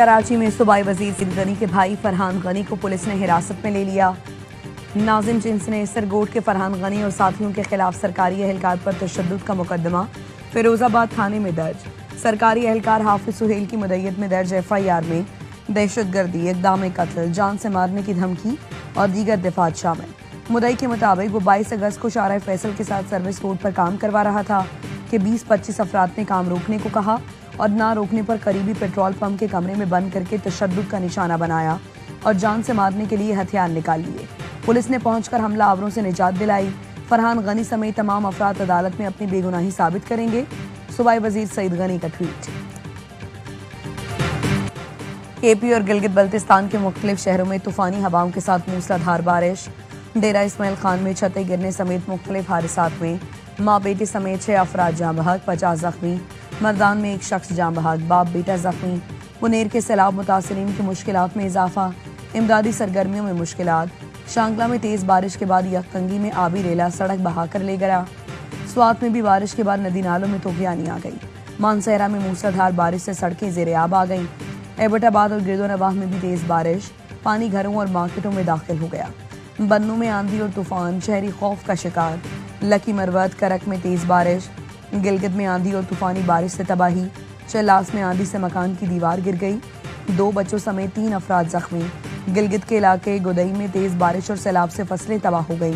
कराची में सूबाई वजीर सईद गनी के भाई फरहान गनी को पुलिस ने हिरासत में ले लिया। नाजिम जिन्स ने सरगोट के फरहान गनी और साथियों के खिलाफ सरकारी एहलकार पर तशद्दुद का मुकदमा फिरोजाबाद थाने में दर्ज। सरकारी एहलकार हाफिज सुहेल की मुद्दत में दर्ज FIR में दहशतगर्दी, इक़दाम कत्ल, जान से मारने की धमकी और दीगर दिफात शामिल। मुद्दई के मुताबिक वो 22 अगस्त को शारा फैसल के साथ सर्विस रोड पर काम करवा रहा था कि 20-25 अफराद ने काम रोकने को कहा और ना रोकने पर करीबी पेट्रोल पंप के कमरे में बंद करके तशद्दुद का निशाना बनाया और जान से मारने के लिए हथियार निकाल लिए। पुलिस ने पहुंचकर हमलावरों से निजात दिलाई। फरहान गनी समेत तमाम अफराद अदालत में अपनी बेगुनाही साबित करेंगे। सूबाई वजीर सईद गनी का ट्वीट। KP और गिलगित बल्तिस्तान के मुख्तलिफ शहरों में तूफानी हवाओं के साथ मूसलाधार बारिश। डेरा इस्माइल खान में छतें गिरने समेत मुख्तलिफ हादसात में माँ बेटे समेत 6 अफराद जाँ बहक, 50 जख्मी। मर्दान में 1 शख्स जाँ बहक, बाप बेटा जख्मी। मुनेर के सैलाब मुतासरीन की मुश्किलात में इजाफा, इमदादी सरगर्मियों में मुश्किलात। शांगला में तेज बारिश के बाद यकतंगी में आबी रेला सड़क बहाकर ले गया। स्वात में भी बारिश के बाद नदी नालों में तूफानी आ गई। मानसहरा में मूसलाधार बारिश से सड़कें ज़ेर-ए-आब आ गईं। एबटाबाद और गिरदोनवाह में भी तेज बारिश, पानी घरों और मार्केटों में दाखिल हो गया। बन्नू में आंधी और तूफान, शहरी खौफ का शिकार। लकी मरवत, करक में तेज बारिश। गिलगित में आंधी और तूफानी बारिश से तबाही। चलास में आंधी से मकान की दीवार गिर गई, 2 बच्चों समेत 3 अफराद जख्मी। गिलगित के इलाके गुदई में तेज बारिश और सैलाब से फसलें तबाह हो गई,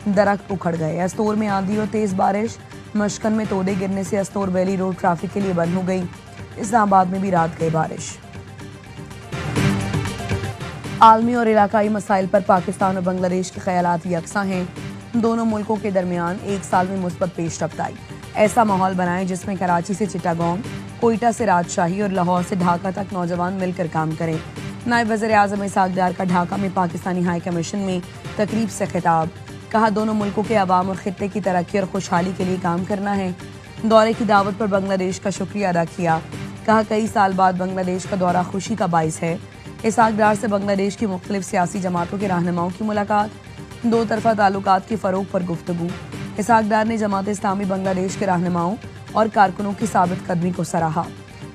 दरख्त उखड़ गए। अस्तोर में आंधी और तेज बारिश, मशकन में तोदे गिरने से अस्तोर वैली रोड ट्रैफिक के लिए बंद हो गई। इस्लामाबाद में भी रात गई बारिश। आलमी और इलाकाई मसाइल पर पाकिस्तान और बांग्लादेश के ख्यालात यकसा हैं। दोनों मुल्कों के दरमियान 1 साल में मुस्बत पेशरफ्त आई। ऐसा माहौल बनाएं जिसमें कराची से चिटागोंग, कोयटा से राजशाही और लाहौर से ढाका तक नौजवान मिलकर काम करें। नायब वज़ीर आज़म इसहाक डार का ढाका में पाकिस्तानी हाई कमीशन में तकरीब से खिताब। कहा, दोनों मुल्कों के अवाम और खित्ते की तरक्की और खुशहाली के लिए काम करना है। दौरे की दावत पर बांग्लादेश का शुक्रिया अदा किया। कहा, कई साल बाद बांग्लादेश का दौरा खुशी का बाइस है। इसहाक डार से बांग्लादेश की मुख्तलिफ सियासी जमातों के रहनुमाओं की मुलाकात, 2 तरफा ताल्लुकात के फ़रोग पर गुफ्तगू। इसहाक डार ने जमात इस्लामी बांग्लादेश के रहनुमाओं और कारकुनों की साबित कदमी को सराहा।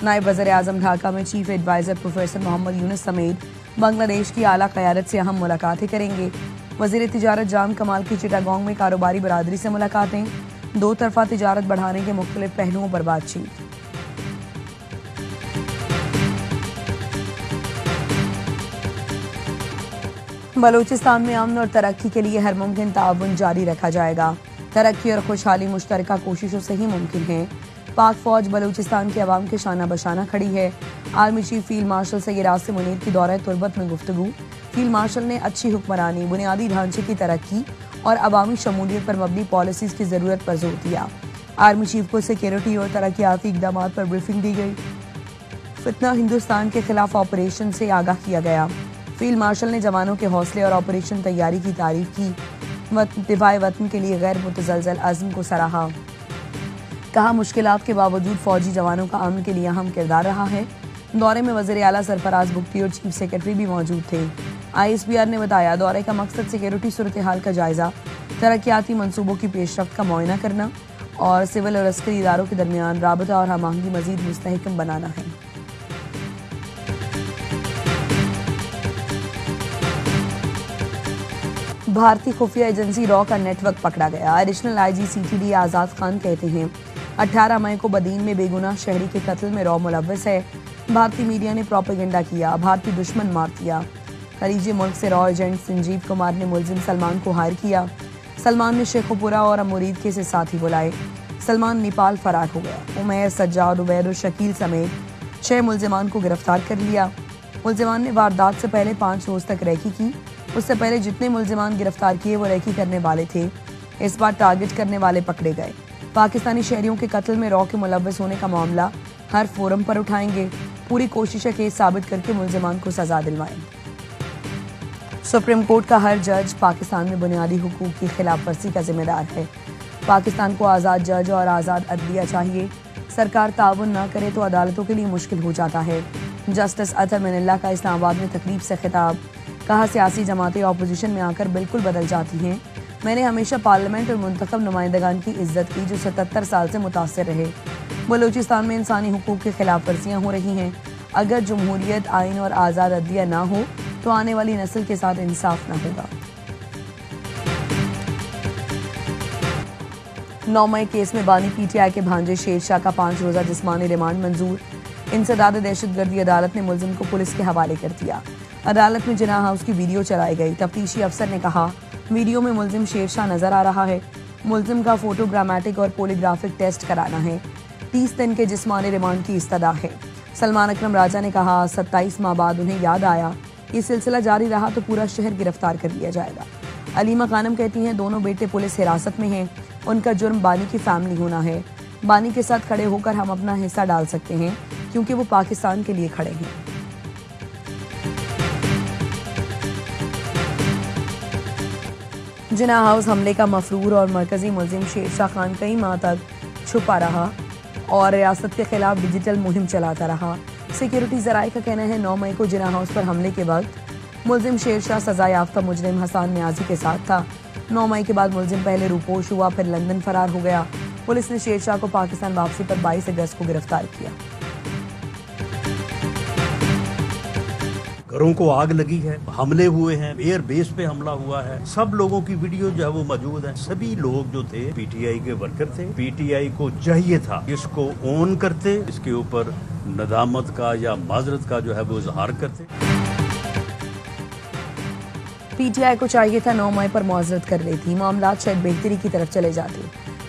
नायब वज़ीर आज़म ढाका में chief adviser professor Mohammad Yunus समेत बांग्लादेश की आला क़यादत से अहम मुलाकातें करेंगे। वज़ीर तिजारत जाम कमाल की चिटागोंग में कारोबारी बरादरी से मुलाकातें, 2 तरफा तिजारत बढ़ाने के मुख्तलिफ पहलुओं पर बातचीत। बलूचिस्तान में अमन और तरक्की के लिए हर मुमकिन ताउन जारी रखा जाएगा। तरक्की और खुशहाली मुश्तरका कोशिशों से ही मुमकिन है। पाक फौज बलूचिस्तान के अवाम के शाना बशाना खड़ी है। Army chief field marshal Syed Asim Munir की दौरे तुर्बत में गुफ्तगू। फील्ड मार्शल ने अच्छी हुक्मरानी, बुनियादी ढांचे की तरक्की और अवामी शमूलियत पर मबनी पॉलिसीज की ज़रूरत पर जोर दिया। आर्मी चीफ को सिक्योरिटी और तरक्याती इक़दामात पर ब्रीफिंग दी गई। फितना हिंदुस्तान के खिलाफ ऑपरेशन से आगाह किया गया। फील्ड मार्शल ने जवानों के हौसले और ऑपरेशन तैयारी की तारीफ की। दिफाए वतन के लिए गैर मुतज़लज़ल अज़्म को सराहा। कहा, मुश्किलात के बावजूद फौजी जवानों का अमन के लिए अहम किरदार रहा है। दौरे में वज़ीर आला सरफराज बुख्ती और चीफ सेक्रेटरी भी मौजूद थे। ISPR ने बताया, दौरे का मकसद सिक्योरिटी सूरत हाल का जायजा, तरक्याती मनसूबों की पेशरफ्त का मुआयना करना और सिविल और अस्करी इदारों के दरमियान राबता और हमआहंगी मज़ीद मुस्तहकम बनाना है। भारतीय खुफिया एजेंसी रॉ का नेटवर्क पकड़ा गया। एडिशनल IG CTD आज़ाद खान कहते हैं, 18 मई को बदीन में बेगुनाह शहरी के कत्ल में रॉ मुलव्वस है। भारतीय मीडिया ने प्रोपेगेंडा किया, भारतीय दुश्मन मार दिया। खलीजी मुल्क से रॉ एजेंट संजीव कुमार ने मुलजिम सलमान को हायर किया। सलमान ने शेखुपुरा और मुरीद के से साथी बुलाए। सलमान नेपाल फरार हो गया। उमैर, सज्जाद, उबैद और शकील समेत 6 मुलजिमान को गिरफ्तार कर लिया। मुलजिमान ने वारदात से पहले 5 रोज तक रैकी की। उससे पहले जितने मुलजिमान गिरफ्तार किए वो रैकी करने वाले थे। इस बार टारगेट करने वाले पकड़े गए। पाकिस्तानी शहरियों के कत्ल में रॉ के मुलव्वस होने का मामला हर फोरम पर उठाएंगे। पूरी कोशिश है केस साबित करके मुलजिमान को सजा दिलवाएं। सुप्रीम कोर्ट का हर जज पाकिस्तान में बुनियादी हुकूक की खिलाफ वर्जी का जिम्मेदार है। पाकिस्तान को आज़ाद जज और आज़ाद अदलिया चाहिए। सरकार ताउन न करे तो अदालतों के लिए मुश्किल हो जाता है। जस्टिस अतर मिनल्ला का इस्लामाबाद में तकरीब से खिताब। कहा, सियासी जमातें अपोजिशन में आकर बिल्कुल बदल जाती हैं। मैंने हमेशा पार्लियामेंट और मुंतखब नुमाइंदगान की इज्जत की जो 77 साल से मुतासर रहे। बलूचिस्तान में इंसानी हुकूक की खिलाफ वर्जियाँ हो रही हैं। अगर जमहूरियत, आइन और आज़ाद अदलिया ना हो तो आने वाली नस्ल के साथ इंसाफ ना होगा। 9 मई केस में बानी पीटीआई के भांजे शेरशाह का 5 रोजा जिस्मानी रिमांड मंजूर। इंसदाद दहशतगर्दी अदालत ने मुलजिम को पुलिस के हवाले कर दिया। अदालत में जिना हाउस की वीडियो चलाई गई। तफ्तीशी अफसर ने कहा, वीडियो में मुलजिम शेरशाह नजर आ रहा है। मुलजिम का फोटोग्रामेटिक और पोलीग्राफिक टेस्ट कराना है। 30 दिन के जिस्मानी रिमांड की इस्तदा है। सलमान अकरम राजा ने कहा, 27 माह बाद उन्हें याद आया, ये सिलसिला जारी रहा तो पूरा शहर गिरफ्तार कर लिया जाएगा। अलीमा खानम कहती हैं, दोनों बेटे पुलिस हिरासत में हैं। उनका जुर्म बानी की फैमिली होना है। बानी के साथ खड़े होकर हम अपना हिस्सा डाल सकते हैं क्योंकि वो पाकिस्तान के लिए खड़े हैं। जिना हाउस हमले का मफरूर और मरकजी मुलजिम शेरशाह खान कई माह तक छुपा रहा और रियासत के खिलाफ डिजिटल मुहिम चलाता रहा। सिक्योरिटी जराये का कहना है 9 मई को जिना हाउस पर हमले के वक्त मुलजिम शेरशाह सजा याफ्ता मुजरिम हसन नियाजी के साथ था। 9 मई के बाद मुलजिम पहले रूपोश हुआ, फिर लंदन फरार हो गया। पुलिस ने शेरशाह को पाकिस्तान वापसी पर 22 अगस्त को गिरफ्तार किया। घरों को आग लगी है, हमले हुए हैं, एयर बेस पे हमला हुआ है। सब लोगों की वीडियो जो है वो मौजूद है। सभी लोग जो थे पीटीआई के वर्कर थे। पीटीआई को चाहिए था इसको ऑन करते, इसके ऊपर नदामत का या माजरत का जो है वो इजहार करते। पीटीआई को चाहिए था 9 मई पर मुआवजत कर लेती, मामला शायद बेहतरी की तरफ चले जाते।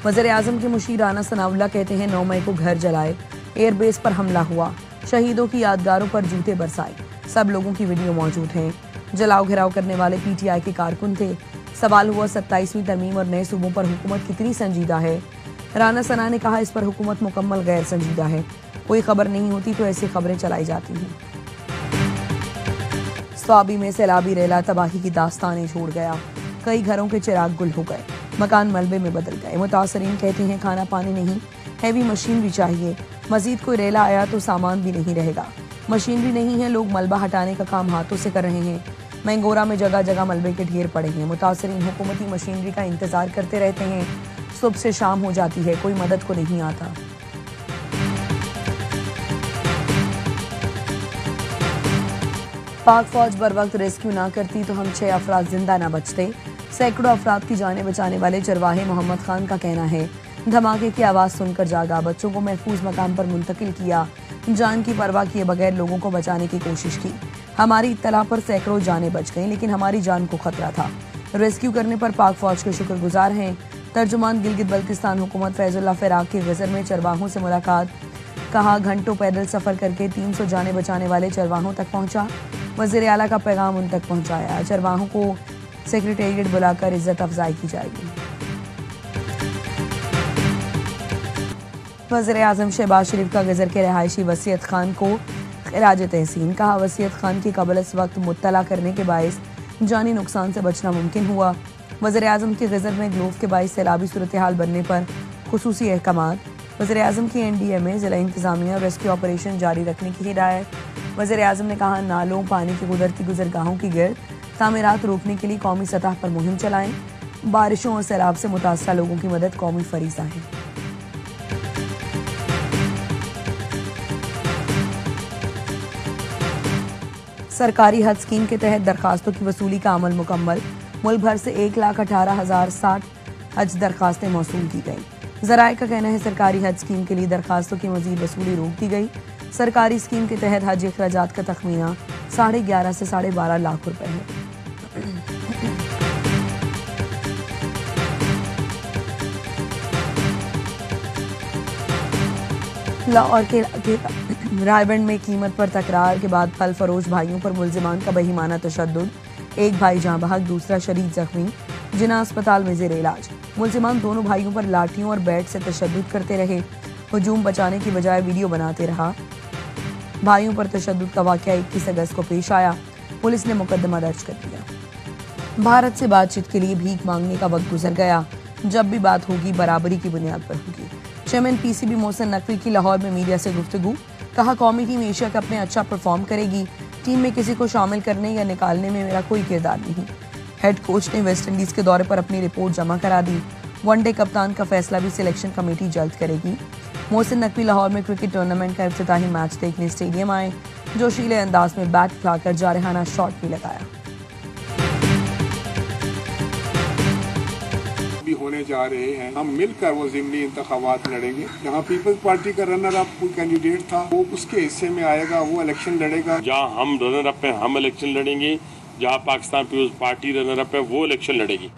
वज़ीर आज़म के मुशीर राना सनाउल्लाह कहते हैं, 9 मई को घर जलाए, एयरबेस पर हमला हुआ, शहीदों की यादगारों पर जूते बरसाए। सब लोगों की वीडियो मौजूद है। जलाओ घिराव करने वाले पीटीआई के कारकुन थे। सवाल हुआ 27वीं तरमीम और नए सूबों पर हुकूमत कितनी संजीदा है। राना सना ने कहा, इस पर हुकूमत मुकम्मल गैर संजीदा है। कोई खबर नहीं होती तो ऐसी खबरें चलाई जाती हैं। स्वाबी में सैलाबी रेला तबाही की दास्तानें छोड़ गया। कई घरों के चिराग गुल हो गए, मकान मलबे में बदल गए। मुतासरीन कहते हैं, खाना पानी नहीं, हैवी मशीनरी चाहिए। मजीद कोई रेला आया तो सामान भी नहीं रहेगा। मशीनरी नहीं है, लोग मलबा हटाने का काम हाथों से कर रहे हैं। मैंगोरा में जगह जगह मलबे के ढेर पड़े हैं। मुतासरीन हुकूमती मशीनरी का इंतजार करते रहते हैं। सुबह से शाम हो जाती है, कोई मदद को नहीं आता। पाक फौज बर वक्त रेस्क्यू ना करती तो हम 6 अफराद जिंदा न बचते। सैकड़ों अफराद की जानें बचाने वाले चरवाहे मोहम्मद खान का कहना है, धमाके की आवाज सुनकर जागा, बच्चों को महफूज मकाम पर मुंतकिल किया, जान की परवाह किए बगैर लोगों को बचाने की कोशिश की। हमारी इत्तला पर सैकड़ों जानें बच गईं, लेकिन हमारी जान को खतरा था। रेस्क्यू करने पर पाक फौज के शुक्रगुजार हैं। तर्जुमान गिलगित बल्तिस्तान हुकूमत फैजुल्लाह फिराक की गजर में चरवाहों से मुलाकात। कहा, घंटों पैदल सफर करके 300 जानें बचाने वाले चरवाहों तक पहुंचा। वज़ीर आला का पैगाम उन तक पहुंचाया। चरवाहों को सेक्रेटेरिएट बुलाकर इज्जत अफजाई की जाएगी। वज़ीर आज़म शहबाज शरीफ का गजर के रहायशी वसीयत खान को खिराज तहसीन। कहा, वसीयत खान की कबल इस वक्त मुत्तला करने के बायस जानी नुकसान से बचना मुमकिन हुआ। वज़ीर आज़म की गजर में ग्लोव के बायस सैलाबी सूरत हाल बनने पर खुसूसी अहकामात। वज़ीर आज़म की NDA में जिला इंतजामिया रेस्क्यू ऑपरेशन जारी रखने की हिदायत। वज़ीर आज़म ने कहा, नालों, पानी की कुदरती गुजरगाहों की गिर्द तामीरात रोकने के लिए कौमी सतह पर मुहिम चलाएं। बारिशों और सैलाब से मुतासरा लोगों की मदद कौमी फरीज़ा है। सरकारी हज स्कीम के तहत दरखास्तों की वसूली का अमल मुकम्मल। मुल्क भर से 1,18,060 हज दरखास्तें मौसूल की गई। ज़राए का कहना है, सरकारी हज स्कीम के लिए दरखास्तों की मजीद वसूली रोक दी गई। सरकारी स्कीम के तहत हज अखराजात का तखमीना 11.5 से 12.5 लाख रुपए है। लाहौर के रायबंद में कीमत पर तकरार के बाद फल फरोश भाइयों पर मुलजिमान का बेईमाना तशद्दुद। एक भाई जहां बहक, दूसरा शरीक जख्मी, जिना अस्पताल में जेर इलाज। मुलजिमान दोनों भाइयों पर लाठियों और बैट से तशद्दुद करते रहे। हुजूम बचाने की बजाय वीडियो बनाते रहा। भाइयों पर तशद्दुद का वाकया 21 अगस्त को पेश आया। पुलिस ने मुकदमा दर्ज कर दिया। भारत से बातचीत के लिए भीख मांगने का वक्त गुजर गया। जब भी बात होगी बराबरी की बुनियाद पर होगी। चेयरमैन PCB मोहसिन नकवी की लाहौर में मीडिया से गुफ्तगू। कहा, कौमी टीम एशिया कप में अच्छा परफॉर्म करेगी। टीम में किसी को शामिल करने या निकालने में मेरा कोई किरदार नहीं। हेड कोच ने वेस्ट इंडीज के दौरे पर अपनी रिपोर्ट जमा करा दी। वनडे कप्तान का फैसला भी सिलेक्शन कमेटी जल्द करेगी। मोहसिन नकवी लाहौर में क्रिकेट टूर्नामेंट का इफ्तिताही मैच देखने स्टेडियम आए। जोशीले अंदाज में बैट उठाकर जारहाना शॉट भी लगाया। भी होने जा रहे हैं, हम मिलकर वो ज़िमनी इंतखाबात लड़ेंगे। जहाँ पीपल्स पार्टी का रनर अप कोई कैंडिडेट था वो उसके हिस्से में आएगा, वो इलेक्शन लड़ेगा। जहाँ हम रनर अप हैं हम इलेक्शन लड़ेंगे, जहाँ Pakistan Peoples Party runner up है वो इलेक्शन लड़ेगी।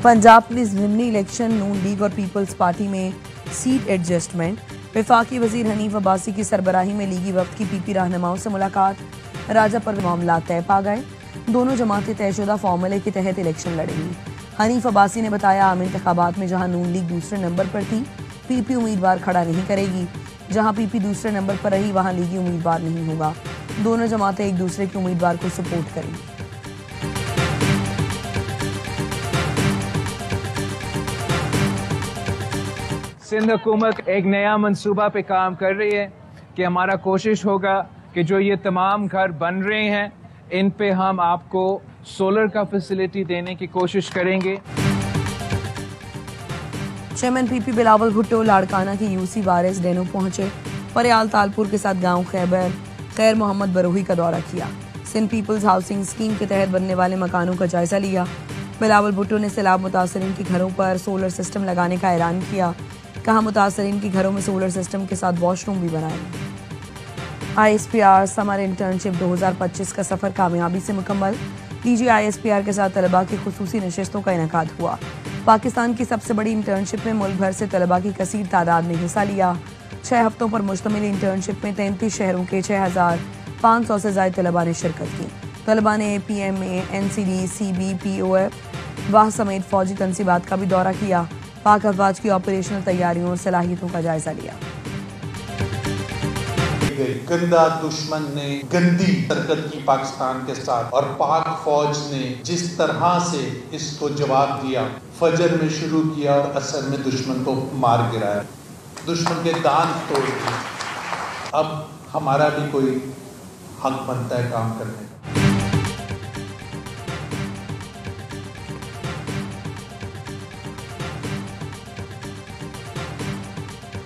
पंजाब पुलिस ज़िमनी इलेक्शन नून लीग और पीपल्स पार्टी में सीट एडजस्टमेंट। वफाकी वजीर हनीफ अब्बासी की सरबराही में लीगी वफ्द की पीपी रहनुमाओं से मुलाकात। राजा पर मामला तय पा गए। दोनों जमातें तयशुदा फॉर्मूले के तहत इलेक्शन लड़ेंगी। हनीफ अब्बासी ने बताया आम इंतखाबात में जहां नून लीग दूसरे नंबर पर थी, पीपी उम्मीदवार खड़ा नहीं करेगी। जहां पीपी दूसरे नंबर पर रही वहां लीगी उम्मीदवार नहीं होगा। दोनों जमातें एक दूसरे के उम्मीदवार को सपोर्ट करेंगी। सिंध हुकूमत एक नया मंसूबा पे काम कर रही है कि हमारा कोशिश होगा कि जो ये तमाम घर बन रहे हैं इन पे हम आपको सोलर का फैसिलिटी देने की कोशिश करेंगे। चेयरमैन पीपी बिलावल भुट्टो लाड़काना की यूसी वारिस डेनो पहुंचे। परियाल तालपुर के साथ गांव खैबर खैर मोहम्मद बरोही का दौरा किया। सिंध पीपल्स हाउसिंग स्कीम के तहत बनने वाले मकानों का जायजा लिया। बिलावल भुट्टो ने सैलाब मुतासरीन के घरों पर सोलर सिस्टम लगाने का ऐलान किया। कहा मुतासरीन के घरों में सोलर सिस्टम के साथ वॉशरूम भी बनाएंगे। ISPR समर इंटर्नशिप 2025 का सफर कामयाबी से मुकम्मल। DG ISPR के साथ तलबा की खुसूसी नशिस्तों का इनेकाद हुआ। पाकिस्तान की सबसे बड़ी इंटर्नशिप में मुल्क भर से तलबा की कसीर तादाद ने हिस्सा लिया। 6 हफ्तों पर मुश्तमिल इंटर्नशिप में 33 शहरों के 6500 से ज्यादा तलबा ने शिरकत की। तलबा ने PMA, NCD, CB, POF वाह समेत फौजी तनसीबात का भी दौरा किया। पाक अफवाज की ऑपरेशनल तैयारियों और सलाहियतों का जायजा लिया। गंदा दुश्मन ने गंदी हरकत की पाकिस्तान के साथ और पाक फौज ने जिस तरह से इसको जवाब दिया, फजर में शुरू किया और असर में दुश्मन को मार गिराया, दुश्मन के दांत तोड़ दिए। अब हमारा भी कोई हक बनता है काम करने का।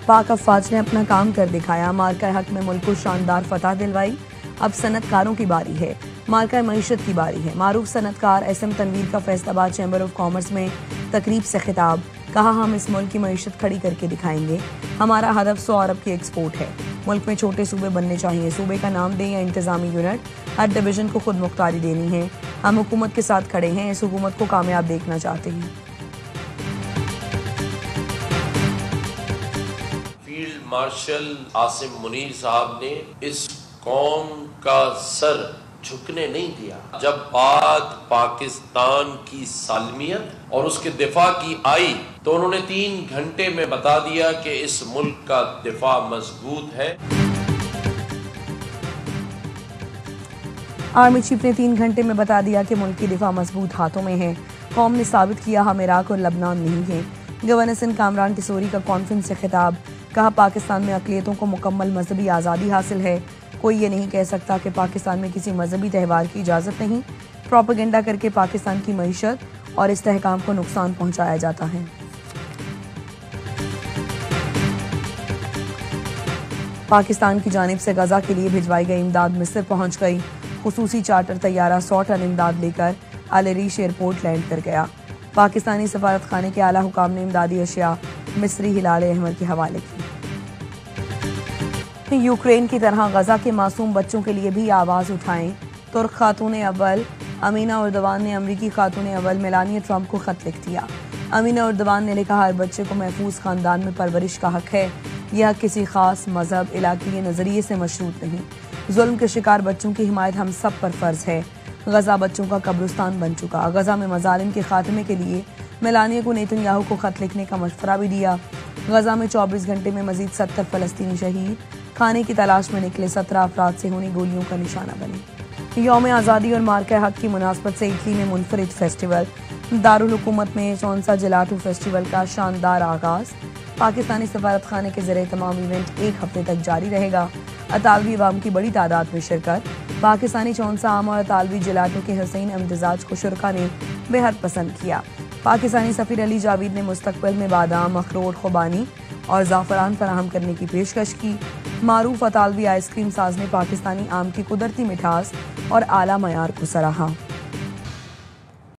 पाक अफवाज ने अपना काम कर दिखाया। मार्का हक में मुल्क को शानदार फतह दिलवाई। अब सनतकारों की बारी है। मार्का मईशत की बारी है। मारूफ सनतकार SM तनवीर का फैसलाबाद चैम्बर ऑफ कॉमर्स में तकरीब से खिताब। कहा हम इस मुल्क की मईशत खड़ी करके दिखाएंगे। हमारा हदफ 100 अरब की एक्सपोर्ट है। मुल्क में छोटे सूबे बनने चाहिए। सूबे का नाम दें या इंतजामी यूनिट, हर डिवीजन को खुद मुख्तारी देनी है। हम हुकूमत के साथ खड़े हैं। इस हुकूमत को कामयाब देखना चाहते हैं। मार्शल आसिम मुनीर साहब ने इस कौम का सर झुकने नहीं दिया। जब बात पाकिस्तान की सालमियत और उसके दिफा की आई तो उन्होंने 3 घंटे में बता दिया कि इस मुल्क का दिफा मजबूत है। आर्मी चीफ ने 3 घंटे में बता दिया कि मुल्क की दिफा मजबूत हाथों में है। कौम ने साबित किया हम इराक और लबनान नहीं हैं। गवर्नर सिंध कामरान टिसोरी का कॉन्फ्रेंस से खिताब। कहा पाकिस्तान में अक़लियतों को मुकम्मल मजहबी आज़ादी हासिल है। कोई ये नहीं कह सकता कि पाकिस्तान में किसी मजहबी त्यौहार की इजाज़त नहीं। प्रोपेगेंडा करके पाकिस्तान की मईशत और इस्तेहकाम को नुकसान पहुंचाया जाता है। पाकिस्तान की जानिब से गजा के लिए भिजवाई गई इमदाद मिस्र पहुंच गई। खुसूसी चार्टर तैयारा 100 टन इमदाद लेकर अल-अरीश एयरपोर्ट लैंड कर गया। पाकिस्तानी सफारत खाने के आला हुकाम ने इमदादी अशिया मिस्री हिलाल अहमद के हवाले की। यूक्रेन की तरह गजा के मासूम बच्चों के लिए भी आवाज़ उठाएं। तुर्क खातून अव्वल अमीना उर्दवान ने अमरीकी खातून अव्वल मेलानिया ट्रंप को खत लिख दिया। अमीना उर्दवान ने लिखा हर बच्चे को महफूज खानदान में परवरिश का हक है। यह किसी खास मजहब इलाके नज़रिए से मशरूत नहीं। जुल्म के शिकार बच्चों की हिमायत हम सब पर फर्ज है। गजा बच्चों का कब्रिस्तान बन चुका। गजा में मजालिम के खात्मे के लिए मेलानिया को नेतन्याहू को खत लिखने का मशवरा भी दिया। गजा में 24 घंटे में मजीद 70 फलस्तीनी शहीद। खाने की तलाश में निकले 17 अफराद से होनी गोलियों का निशाना बने। यौम आज़ादी और मार्का हक की मुनासबत से इटली में मुनफरिद फेस्टिवल। दारुल हुकूमत में चौंसा जिलाटू फेस्टिवल का शानदार आगाज। पाकिस्तानी सफारत खाने के ज़रिए तमाम इवेंट 1 हफ्ते तक जारी रहेगा। अतालवी अवाम की बड़ी तादाद में शिरकत। पाकिस्तानी चौंसा आम और अतालवी जिलाटू के हसीन इम्तिजाज को शुरका ने बेहद पसंद किया। पाकिस्तानी सफ़ीर अली जावेद ने मुस्तकबिल में बादाम, अखरोट, खुबानी और ज़ाफ़रान फराहम करने की पेशकश की। मारूफ अतालवी आइसक्रीम साज ने पाकिस्तानी आम की कुदरती मिठास और आला मयार को सराहा।